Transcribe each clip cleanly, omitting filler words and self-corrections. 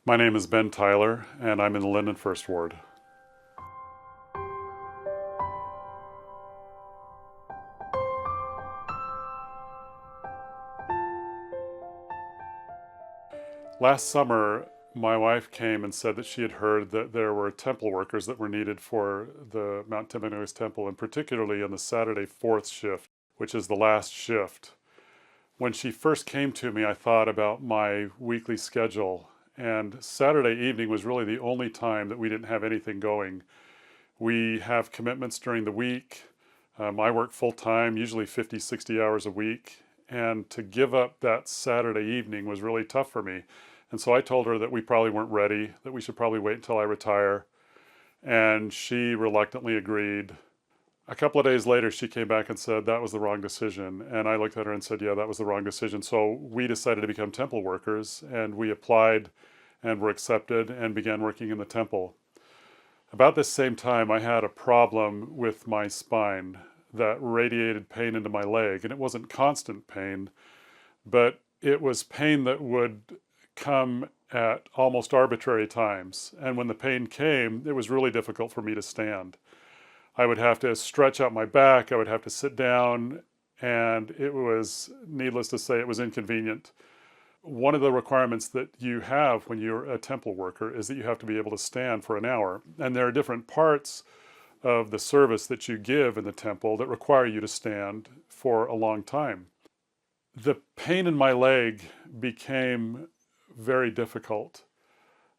My name is Ben Tyler, and I'm in the Lindon First Ward. Last summer, my wife came and said that she had heard that there were temple workers that were needed for the Mount Timothy's temple, and particularly on the Saturday fourth shift, which is the last shift. When she first came to me, I thought about my weekly schedule, and Saturday evening was really the only time that we didn't have anything going. We have commitments during the week. I work full-time, usually 50, 60 hours a week, and to give up that Saturday evening was really tough for me. And so I told her that we probably weren't ready, that we should probably wait until I retire, and she reluctantly agreed. A couple of days later, she came back and said that was the wrong decision. And I looked at her and said, yeah, that was the wrong decision. So we decided to become temple workers, and we applied and were accepted and began working in the temple. About this same time, I had a problem with my spine that radiated pain into my leg. And it wasn't constant pain, but it was pain that would come at almost arbitrary times. And when the pain came, it was really difficult for me to stand. I would have to stretch out my back, I would have to sit down, and it was, needless to say, it was inconvenient. One of the requirements that you have when you're a temple worker is that you have to be able to stand for an hour. And there are different parts of the service that you give in the temple that require you to stand for a long time. The pain in my leg became very difficult.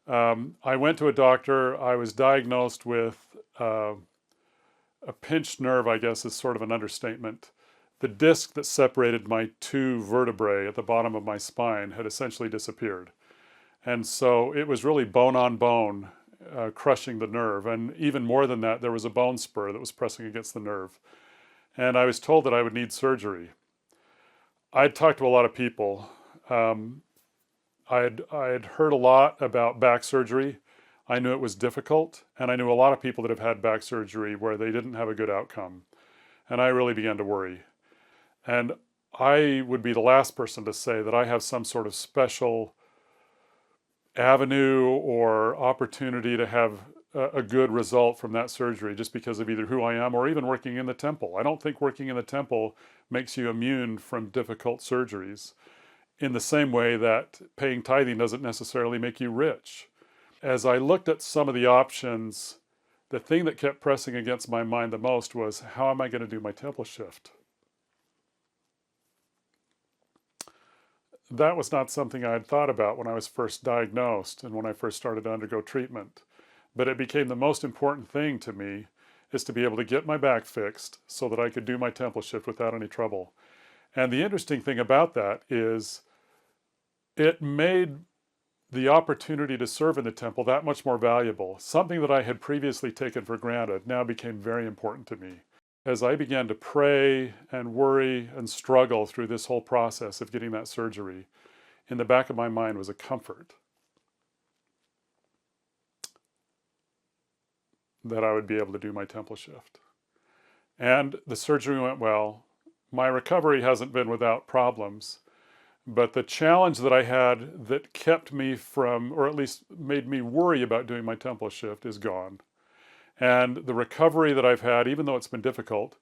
I went to a doctor. I was diagnosed with a pinched nerve, I guess, is sort of an understatement. The disc that separated my two vertebrae at the bottom of my spine had essentially disappeared. And so it was really bone on bone, crushing the nerve. And even more than that, there was a bone spur that was pressing against the nerve. And I was told that I would need surgery. I'd talked to a lot of people. I had heard a lot about back surgery. I knew it was difficult, and I knew a lot of people that have had back surgery where they didn't have a good outcome. And I really began to worry. And I would be the last person to say that I have some sort of special avenue or opportunity to have a good result from that surgery just because of either who I am or even working in the temple. I don't think working in the temple makes you immune from difficult surgeries in the same way that paying tithing doesn't necessarily make you rich. As I looked at some of the options, the thing that kept pressing against my mind the most was, how am I going to do my temple shift? That was not something I had thought about when I was first diagnosed and when I first started to undergo treatment. But it became the most important thing to me is to be able to get my back fixed so that I could do my temple shift without any trouble. And the interesting thing about that is it made the opportunity to serve in the temple that much more valuable. Something that I had previously taken for granted now became very important to me. As I began to pray and worry and struggle through this whole process of getting that surgery, in the back of my mind was a comfort that I would be able to do my temple shift. And the surgery went well. My recovery hasn't been without problems. But the challenge that I had that kept me from, or at least made me worry about doing my temple shift, is gone. And the recovery that I've had, even though it's been difficult,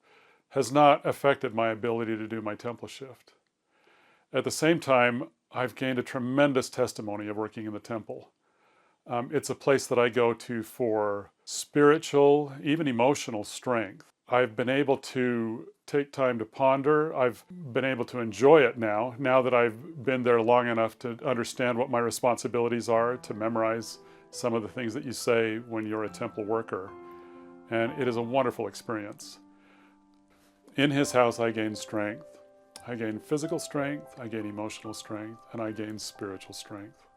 has not affected my ability to do my temple shift. At the same time, I've gained a tremendous testimony of working in the temple. It's a place that I go to for spiritual, even emotional strength. I've been able to take time to ponder. I've been able to enjoy it now that I've been there long enough to understand what my responsibilities are, to memorize some of the things that you say when you're a temple worker. And it is a wonderful experience. In his house, I gain strength. I gain physical strength, I gain emotional strength, and I gain spiritual strength.